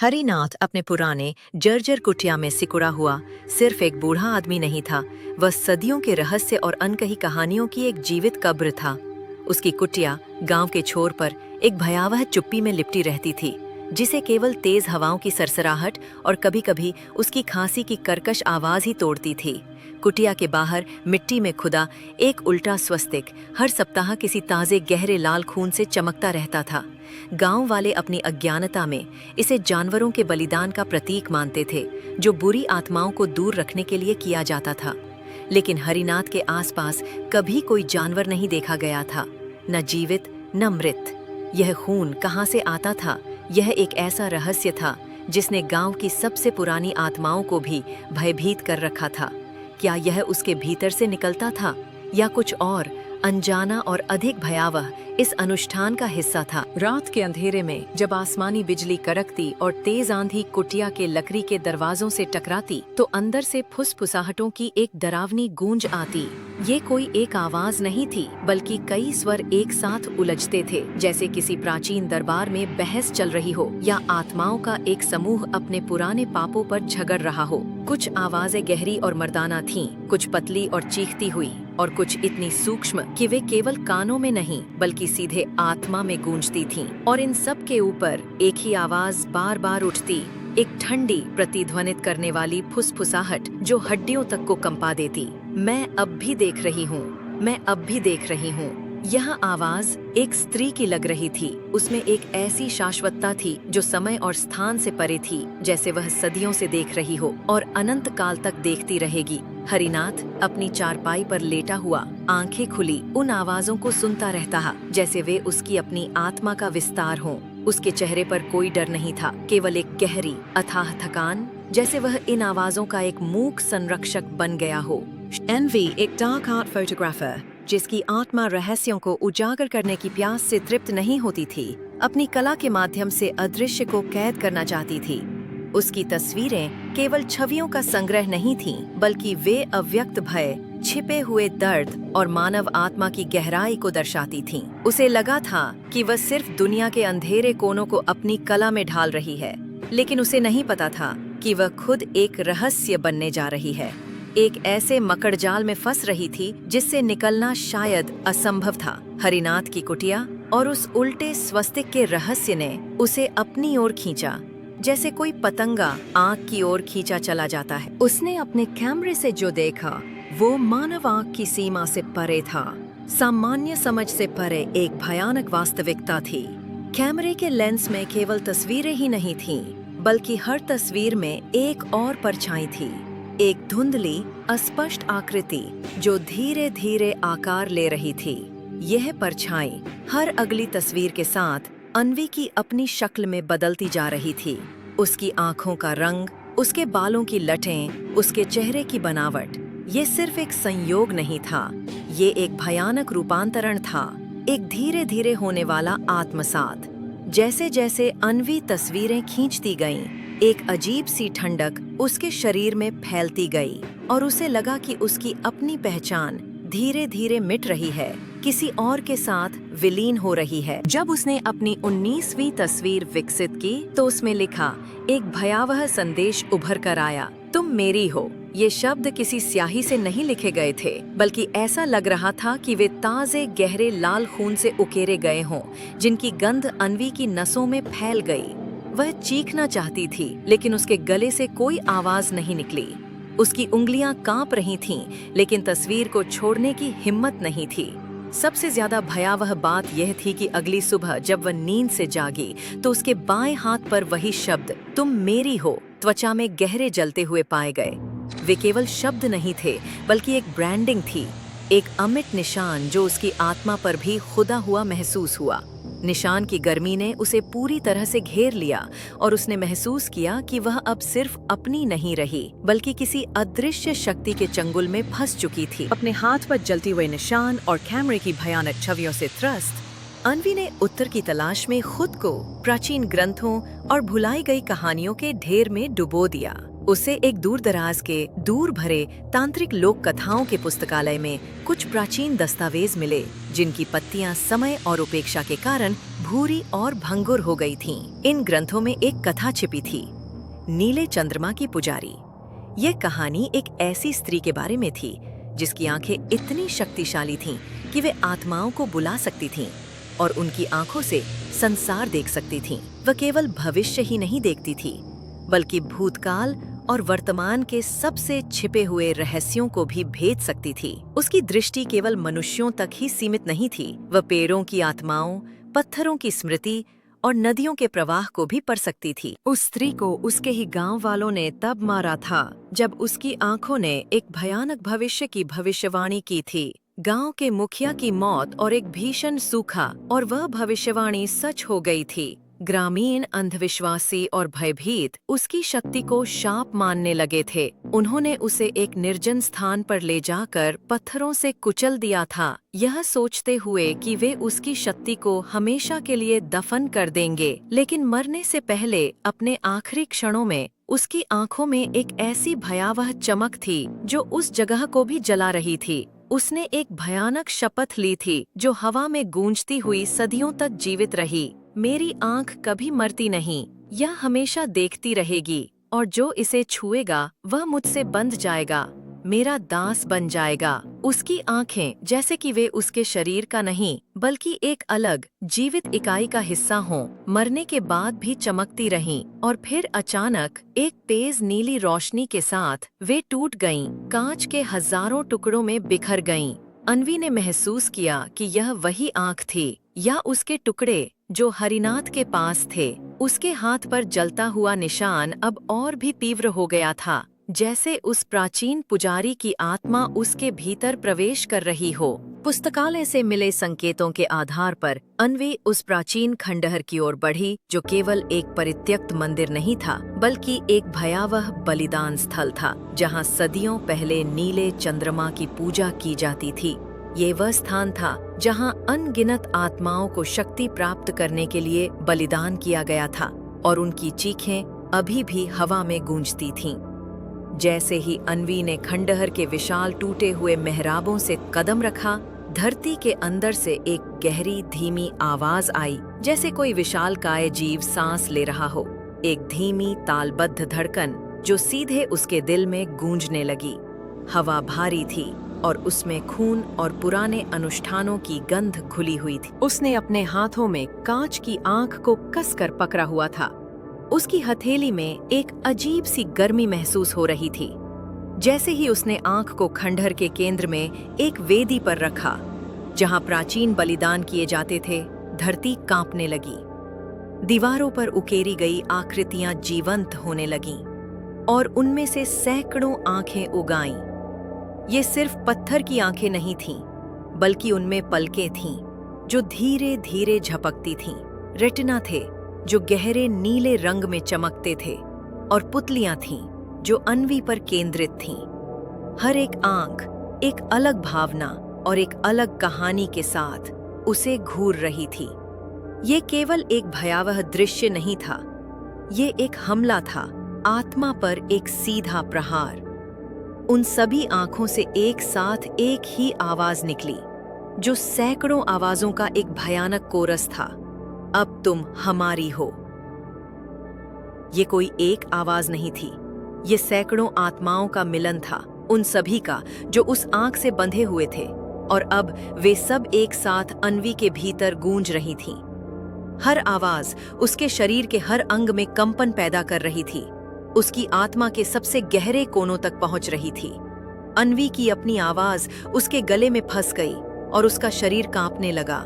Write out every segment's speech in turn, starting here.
हरिनाथ अपने पुराने जर्जर कुटिया में सिकुड़ा हुआ सिर्फ एक बूढ़ा आदमी नहीं था। वह सदियों के रहस्य और अनकही कहानियों की एक जीवित कब्र था। उसकी कुटिया गांव के छोर पर एक भयावह चुप्पी में लिपटी रहती थी, जिसे केवल तेज हवाओं की सरसराहट और कभी-कभी उसकी खांसी की कर्कश आवाज ही तोड़ती थी। कुटिया के बाहर मिट्टी में खुदा एक उल्टा स्वस्तिक हर सप्ताह किसी ताजे गहरे लाल खून से चमकता रहता था। गांव वाले अपनी अज्ञानता में इसे जानवरों के बलिदान का प्रतीक मानते थे, जो बुरी आत्माओं को दूर रखने के लिए किया जाता था। लेकिन हरिनाथ के आसपास कभी कोई जानवर नहीं देखा गया था, न जीवित न मृत। यह खून कहाँ से आता था? यह एक ऐसा रहस्य था जिसने गांव की सबसे पुरानी आत्माओं को भी भयभीत कर रखा था। क्या यह उसके भीतर से निकलता था या कुछ और अनजाना और अधिक भयावह इस अनुष्ठान का हिस्सा था? रात के अंधेरे में जब आसमानी बिजली कड़कती और तेज आंधी कुटिया के लकड़ी के दरवाजों से टकराती, तो अंदर से फुसफुसाहटों की एक डरावनी गूंज आती। ये कोई एक आवाज नहीं थी, बल्कि कई स्वर एक साथ उलझते थे, जैसे किसी प्राचीन दरबार में बहस चल रही हो या आत्माओं का एक समूह अपने पुराने पापों पर झगड़ रहा हो। कुछ आवाजें गहरी और मर्दाना थीं, कुछ पतली और चीखती हुई, और कुछ इतनी सूक्ष्म कि वे केवल कानों में नहीं बल्कि सीधे आत्मा में गूंजती थीं। और इन सब के ऊपर एक ही आवाज बार बार उठती, एक ठंडी प्रतिध्वनित करने वाली फुसफुसाहट जो हड्डियों तक को कंपा देती। मैं अब भी देख रही हूँ, मैं अब भी देख रही हूँ। यह आवाज एक स्त्री की लग रही थी। उसमें एक ऐसी शाश्वतता थी जो समय और स्थान से परे थी, जैसे वह सदियों से देख रही हो और अनंत काल तक देखती रहेगी। हरिनाथ अपनी चारपाई पर लेटा हुआ, आंखें खुली, उन आवाजों को सुनता रहता, जैसे वे उसकी अपनी आत्मा का विस्तार हों। उसके चेहरे पर कोई डर नहीं था, केवल एक गहरी अथाह थकान, जैसे वह इन आवाजों का एक मूक संरक्षक बन गया हो। एनवी एक डार्क आर्ट फोटोग्राफर, जिसकी आत्मा रहस्यों को उजागर करने की प्यास से तृप्त नहीं होती थी, अपनी कला के माध्यम से अदृश्य को कैद करना चाहती थी। उसकी तस्वीरें केवल छवियों का संग्रह नहीं थीं, बल्कि वे अव्यक्त भय, छिपे हुए दर्द और मानव आत्मा की गहराई को दर्शाती थीं। उसे लगा था कि वह सिर्फ दुनिया के अंधेरे कोनों को अपनी कला में ढाल रही है, लेकिन उसे नहीं पता था कि वह खुद एक रहस्य बनने जा रही है। एक ऐसे मकड़जाल में फंस रही थी जिससे निकलना शायद असंभव था। हरिनाथ की कुटिया और उस उल्टे स्वस्तिक के रहस्य ने उसे अपनी ओर खींचा, जैसे कोई पतंगा आँख की ओर खींचा चला जाता है। उसने अपने कैमरे से जो देखा वो मानव आँख की सीमा से परे था, सामान्य समझ से परे एक भयानक वास्तविकता थी। कैमरे के लेंस में केवल तस्वीरें ही नहीं थीं, बल्कि हर तस्वीर में एक और परछाई थी, एक धुंधली अस्पष्ट आकृति जो धीरे धीरे आकार ले रही थी। यह परछाई हर अगली तस्वीर के साथ अन्वी की अपनी शक्ल में बदलती जा रही थी। उसकी आंखों का रंग, उसके बालों की लटें, उसके चेहरे की बनावट, ये सिर्फ एक संयोग नहीं था, ये एक भयानक रूपांतरण था, एक धीरे धीरे होने वाला आत्मसात। जैसे जैसे अन्वी तस्वीरें खींचती गईं, एक अजीब सी ठंडक उसके शरीर में फैलती गई और उसे लगा कि उसकी अपनी पहचान धीरे धीरे मिट रही है, किसी और के साथ विलीन हो रही है। जब उसने अपनी 19वीं तस्वीर विकसित की तो उसमें लिखा एक भयावह संदेश उभर कर आया, तुम मेरी हो। ये शब्द किसी स्याही से नहीं लिखे गए थे, बल्कि ऐसा लग रहा था कि वे ताजे गहरे लाल खून से उकेरे गए हों, जिनकी गंध अन्वी की नसों में फैल गई। वह चीखना चाहती थी, लेकिन उसके गले से कोई आवाज नहीं निकली। उसकी उंगलियां कांप रही थीं, लेकिन तस्वीर को छोड़ने की हिम्मत नहीं थी। सबसे ज्यादा भयावह बात यह थी कि अगली सुबह जब वह नींद से जागी तो उसके बाएं हाथ पर वही शब्द तुम मेरी हो त्वचा में गहरे जलते हुए पाए गए। वे केवल शब्द नहीं थे, बल्कि एक ब्रांडिंग थी, एक अमिट निशान जो उसकी आत्मा पर भी खुदा हुआ महसूस हुआ। निशान की गर्मी ने उसे पूरी तरह से घेर लिया और उसने महसूस किया कि वह अब सिर्फ अपनी नहीं रही, बल्कि किसी अदृश्य शक्ति के चंगुल में फंस चुकी थी। अपने हाथ पर जलते हुए निशान और कैमरे की भयानक छवियों से त्रस्त अन्वी ने उत्तर की तलाश में खुद को प्राचीन ग्रंथों और भुलाई गई कहानियों के ढेर में डुबो दिया। उसे एक दूर दराज के दूर भरे तांत्रिक लोक कथाओं के पुस्तकालय में कुछ प्राचीन दस्तावेज मिले, जिनकी पत्तियां समय और उपेक्षा के कारण भूरी और भंगुर हो गई थीं। इन ग्रंथों में एक कथा छिपी थी, नीले चंद्रमा की पुजारी। यह कहानी एक ऐसी स्त्री के बारे में थी जिसकी आंखें इतनी शक्तिशाली थीं कि वे आत्माओं को बुला सकती थीं और उनकी आंखों से संसार देख सकती थीं। वह केवल भविष्य ही नहीं देखती थी, बल्कि भूतकाल और वर्तमान के सबसे छिपे हुए रहस्यों को भी भेद सकती थी। उसकी दृष्टि केवल मनुष्यों तक ही सीमित नहीं थी, वह पेड़ों की आत्माओं, पत्थरों की स्मृति और नदियों के प्रवाह को भी पढ़ सकती थी। उस स्त्री को उसके ही गांव वालों ने तब मारा था जब उसकी आंखों ने एक भयानक भविष्य की भविष्यवाणी की थी। गांव के मुखिया की मौत और एक भीषण सूखा, और वह भविष्यवाणी सच हो गई थी। ग्रामीण अंधविश्वासी और भयभीत उसकी शक्ति को शाप मानने लगे थे। उन्होंने उसे एक निर्जन स्थान पर ले जाकर पत्थरों से कुचल दिया था, यह सोचते हुए कि वे उसकी शक्ति को हमेशा के लिए दफन कर देंगे। लेकिन मरने से पहले अपने आखिरी क्षणों में उसकी आंखों में एक ऐसी भयावह चमक थी जो उस जगह को भी जला रही थी। उसने एक भयानक शपथ ली थी जो हवा में गूंजती हुई सदियों तक जीवित रही। मेरी आंख कभी मरती नहीं, यह हमेशा देखती रहेगी, और जो इसे छुएगा वह मुझसे बंध जाएगा, मेरा दास बन जाएगा। उसकी आंखें जैसे कि वे उसके शरीर का नहीं बल्कि एक अलग जीवित इकाई का हिस्सा हों, मरने के बाद भी चमकती रहीं, और फिर अचानक एक तेज नीली रोशनी के साथ वे टूट गईं, कांच के हजारों टुकड़ों में बिखर गईं। अन्वी ने महसूस किया कि यह वही आंख थी, या उसके टुकड़े जो हरिनाथ के पास थे। उसके हाथ पर जलता हुआ निशान अब और भी तीव्र हो गया था, जैसे उस प्राचीन पुजारी की आत्मा उसके भीतर प्रवेश कर रही हो। पुस्तकालय से मिले संकेतों के आधार पर अन्वी उस प्राचीन खंडहर की ओर बढ़ी, जो केवल एक परित्यक्त मंदिर नहीं था बल्कि एक भयावह बलिदान स्थल था, जहां सदियों पहले नीले चंद्रमा की पूजा की जाती थी। ये वह स्थान था जहां अनगिनत आत्माओं को शक्ति प्राप्त करने के लिए बलिदान किया गया था, और उनकी चीखें अभी भी हवा में गूंजती थीं। जैसे ही अन्वी ने खंडहर के विशाल टूटे हुए मेहराबों से कदम रखा, धरती के अंदर से एक गहरी धीमी आवाज आई, जैसे कोई विशालकाय जीव सांस ले रहा हो। एक धीमी तालबद्ध धड़कन जो सीधे उसके दिल में गूंजने लगी। हवा भारी थी और उसमें खून और पुराने अनुष्ठानों की गंध घुली हुई थी। उसने अपने हाथों में कांच की आंख को कसकर पकड़ा हुआ था। उसकी हथेली में एक अजीब सी गर्मी महसूस हो रही थी। जैसे ही उसने आंख को खंडहर के केंद्र में एक वेदी पर रखा, जहां प्राचीन बलिदान किए जाते थे, धरती कांपने लगी। दीवारों पर उकेरी गई आकृतियां जीवंत होने लगीं, और उनमें से सैकड़ों आंखें उगाईं। ये सिर्फ पत्थर की आंखें नहीं थीं, बल्कि उनमें पलकें थीं जो धीरे धीरे झपकती थीं। रेटिना थे जो गहरे नीले रंग में चमकते थे, और पुतलियां थीं जो अन्वी पर केंद्रित थीं। हर एक आंख एक अलग भावना और एक अलग कहानी के साथ उसे घूर रही थी। ये केवल एक भयावह दृश्य नहीं था, ये एक हमला था, आत्मा पर एक सीधा प्रहार। उन सभी आंखों से एक साथ एक ही आवाज निकली, जो सैकड़ों आवाजों का एक भयानक कोरस था। अब तुम हमारी हो। ये कोई एक आवाज नहीं थी, ये सैकड़ों आत्माओं का मिलन था, उन सभी का जो उस आंख से बंधे हुए थे, और अब वे सब एक साथ अन्वी के भीतर गूंज रही थीं। हर आवाज उसके शरीर के हर अंग में कंपन पैदा कर रही थी, उसकी आत्मा के सबसे गहरे कोनों तक पहुंच रही थी। अन्वी की अपनी आवाज उसके गले में फंस गई और उसका शरीर कांपने लगा,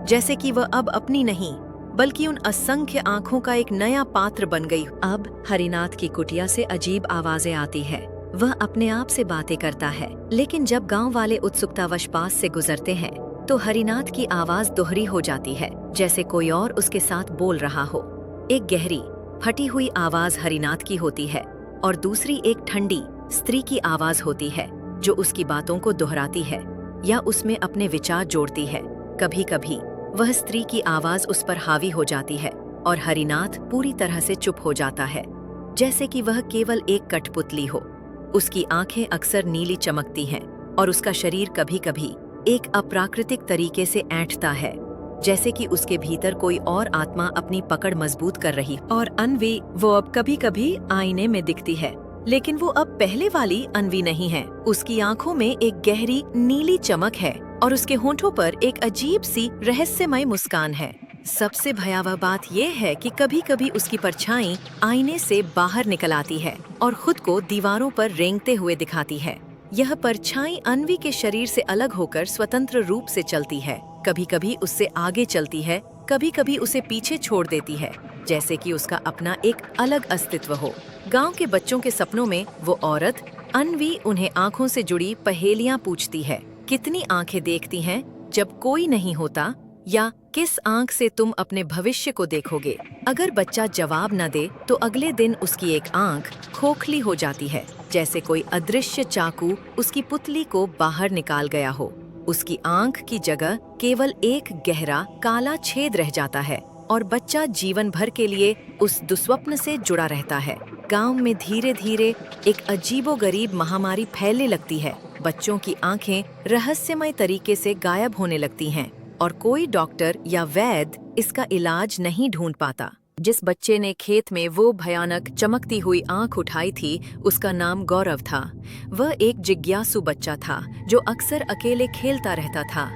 जैसे कि वह अब अपनी नहीं बल्कि उन असंख्य आंखों का एक नया पात्र बन गई। अब हरिनाथ की कुटिया से अजीब आवाजें आती है। वह अपने आप से बातें करता है, लेकिन जब गांव वाले उत्सुकतावश पास से गुजरते हैं तो हरिनाथ की आवाज दोहरी हो जाती है, जैसे कोई और उसके साथ बोल रहा हो। एक गहरी फटी हुई आवाज हरिनाथ की होती है और दूसरी एक ठंडी स्त्री की आवाज होती है जो उसकी बातों को दोहराती है या उसमें अपने विचार जोड़ती है। कभी कभी वह स्त्री की आवाज उस पर हावी हो जाती है और हरिनाथ पूरी तरह से चुप हो जाता है। जैसे कि वह केवल एक कठपुतली हो। उसकी आंखें अक्सर नीली चमकती हैं और उसका शरीर कभी-कभी एक अप्राकृतिक तरीके से ऐंठता है, जैसे कि उसके भीतर कोई और आत्मा अपनी पकड़ मजबूत कर रही। और अन्वी, वो अब कभी-कभी आईने में दिखती है, लेकिन वो अब पहले वाली अन्वी नहीं है। उसकी आंखों में एक गहरी नीली चमक है और उसके होंठों पर एक अजीब सी रहस्यमय मुस्कान है। सबसे भयावह बात यह है कि कभी-कभी उसकी परछाई आईने से बाहर निकल आती है और खुद को दीवारों पर रेंगते हुए दिखाती है। यह परछाई अन्वी के शरीर से अलग होकर स्वतंत्र रूप से चलती है। कभी-कभी उससे आगे चलती है, कभी-कभी उसे पीछे छोड़ देती है, जैसे कि उसका अपना एक अलग अस्तित्व हो। गांव के बच्चों के सपनों में वो औरत अन्वी उन्हें आंखों से जुड़ी पहेलियां पूछती है। कितनी आंखें देखती हैं जब कोई नहीं होता, या किस आंख से तुम अपने भविष्य को देखोगे? अगर बच्चा जवाब न दे तो अगले दिन उसकी एक आंख खोखली हो जाती है, जैसे कोई अदृश्य चाकू उसकी पुतली को बाहर निकाल गया हो। उसकी आंख की जगह केवल एक गहरा काला छेद रह जाता है और बच्चा जीवन भर के लिए उस दुस्वप्न से जुड़ा रहता है। गांव में धीरे धीरे एक अजीबोगरीब महामारी फैलने लगती है। बच्चों की आंखें रहस्यमय तरीके से गायब होने लगती हैं और कोई डॉक्टर या वैद्य इसका इलाज नहीं ढूंढ पाता। जिस बच्चे ने खेत में वो भयानक चमकती हुई आंख उठाई थी, उसका नाम गौरव था। वह एक जिज्ञासु बच्चा था जो अक्सर अकेले खेलता रहता था।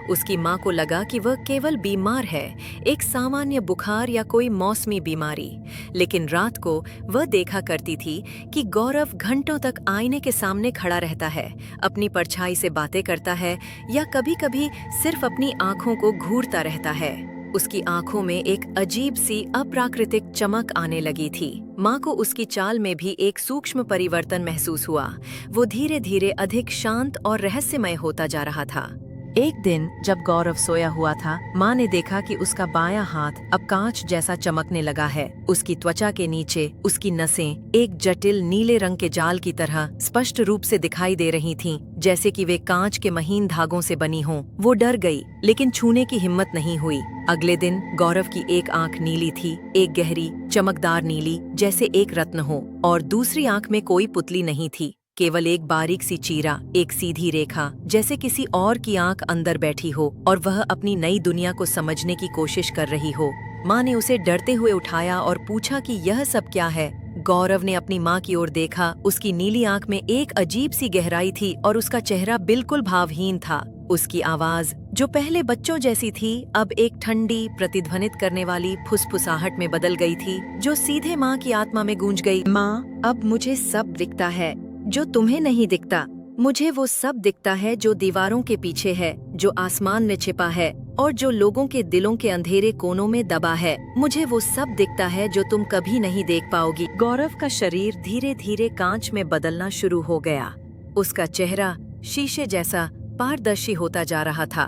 उसकी माँ को लगा कि वह केवल बीमार है, एक सामान्य बुखार या कोई मौसमी बीमारी। लेकिन रात को वह देखा करती थी कि गौरव घंटों तक आईने के सामने खड़ा रहता है, अपनी परछाई से बातें करता है या कभी-कभी सिर्फ अपनी आंखों को घूरता रहता है। उसकी आंखों में एक अजीब सी अप्राकृतिक चमक आने लगी थी। माँ को उसकी चाल में भी एक सूक्ष्म परिवर्तन महसूस हुआ। वो धीरे धीरे अधिक शांत और रहस्यमय होता जा रहा था। एक दिन जब गौरव सोया हुआ था, माँ ने देखा कि उसका बायां हाथ अब कांच जैसा चमकने लगा है। उसकी त्वचा के नीचे उसकी नसें एक जटिल नीले रंग के जाल की तरह स्पष्ट रूप से दिखाई दे रही थीं, जैसे कि वे कांच के महीन धागों से बनी हों। वो डर गई, लेकिन छूने की हिम्मत नहीं हुई। अगले दिन गौरव की एक आंख नीली थी, एक गहरी चमकदार नीली जैसे एक रत्न हो, और दूसरी आंख में कोई पुतली नहीं थी, केवल एक बारीक सी चीरा, एक सीधी रेखा, जैसे किसी और की आंख अंदर बैठी हो और वह अपनी नई दुनिया को समझने की कोशिश कर रही हो। माँ ने उसे डरते हुए उठाया और पूछा कि यह सब क्या है। गौरव ने अपनी माँ की ओर देखा। उसकी नीली आंख में एक अजीब सी गहराई थी और उसका चेहरा बिल्कुल भावहीन था। उसकी आवाज, जो पहले बच्चों जैसी थी, अब एक ठंडी प्रतिध्वनित करने वाली फुसफुसाहट में बदल गई थी, जो सीधे माँ की आत्मा में गूंज गई। माँ, अब मुझे सब दिखता है जो तुम्हें नहीं दिखता। मुझे वो सब दिखता है जो दीवारों के पीछे है, जो आसमान में छिपा है और जो लोगों के दिलों के अंधेरे कोनों में दबा है। मुझे वो सब दिखता है जो तुम कभी नहीं देख पाओगी। गौरव का शरीर धीरे धीरे कांच में बदलना शुरू हो गया। उसका चेहरा शीशे जैसा पारदर्शी होता जा रहा था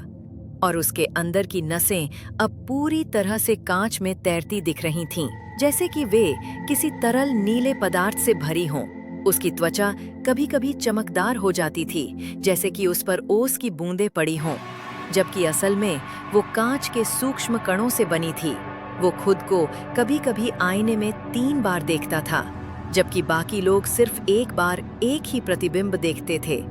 और उसके अंदर की नसें अब पूरी तरह से कांच में तैरती दिख रही थीं, जैसे कि वे किसी तरल नीले पदार्थ से भरी हों। उसकी त्वचा कभी-कभी चमकदार हो जाती थी, जैसे कि उस पर ओस की बूंदें पड़ी हों, जबकि असल में वो कांच के सूक्ष्म कणों से बनी थी। वो खुद को कभी-कभी आईने में 3 बार देखता था, जबकि बाकी लोग सिर्फ एक बार एक ही प्रतिबिंब देखते थे।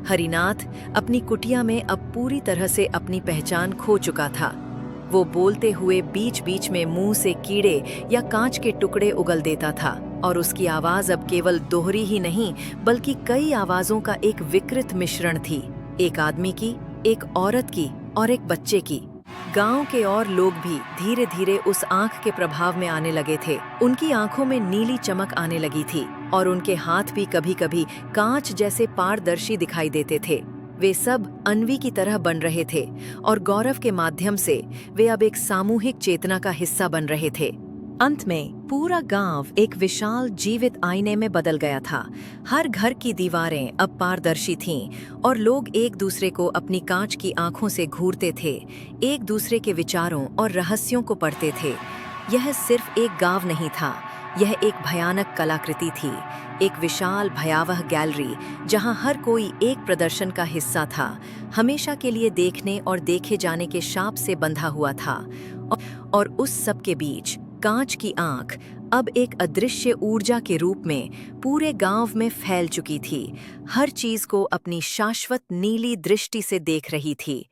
हरिनाथ अपनी कुटिया में अब पूरी तरह से अपनी पहचान खो चुका था। वो बोलते हुए बीच बीच में मुंह से कीड़े या कांच के टुकड़े उगल देता था और उसकी आवाज अब केवल दोहरी ही नहीं बल्कि कई आवाजों का एक विकृत मिश्रण थी, एक आदमी की, एक औरत की और एक बच्चे की। गांव के और लोग भी धीरे धीरे उस आंख के प्रभाव में आने लगे थे। उनकी आंखों में नीली चमक आने लगी थी और उनके हाथ भी कभी-कभी कांच जैसे पारदर्शी दिखाई देते थे। वे सब अन्वी की तरह बन रहे थे और गौरव के माध्यम से वे अब एक सामूहिक चेतना का हिस्सा बन रहे थे। अंत में पूरा गांव एक विशाल जीवित आईने में बदल गया था। हर घर की दीवारें अब पारदर्शी थीं और लोग एक दूसरे को अपनी कांच की आंखों से घूरते थे, एक दूसरे के विचारों और रहस्यों को पढ़ते थे। यह सिर्फ एक गांव नहीं था, यह एक भयानक कलाकृति थी, एक विशाल भयावह गैलरी जहां हर कोई एक प्रदर्शन का हिस्सा था, हमेशा के लिए देखने और देखे जाने के शाप से बंधा हुआ था। और उस सब के बीच कांच की आंख अब एक अदृश्य ऊर्जा के रूप में पूरे गांव में फैल चुकी थी, हर चीज को अपनी शाश्वत नीली दृष्टि से देख रही थी।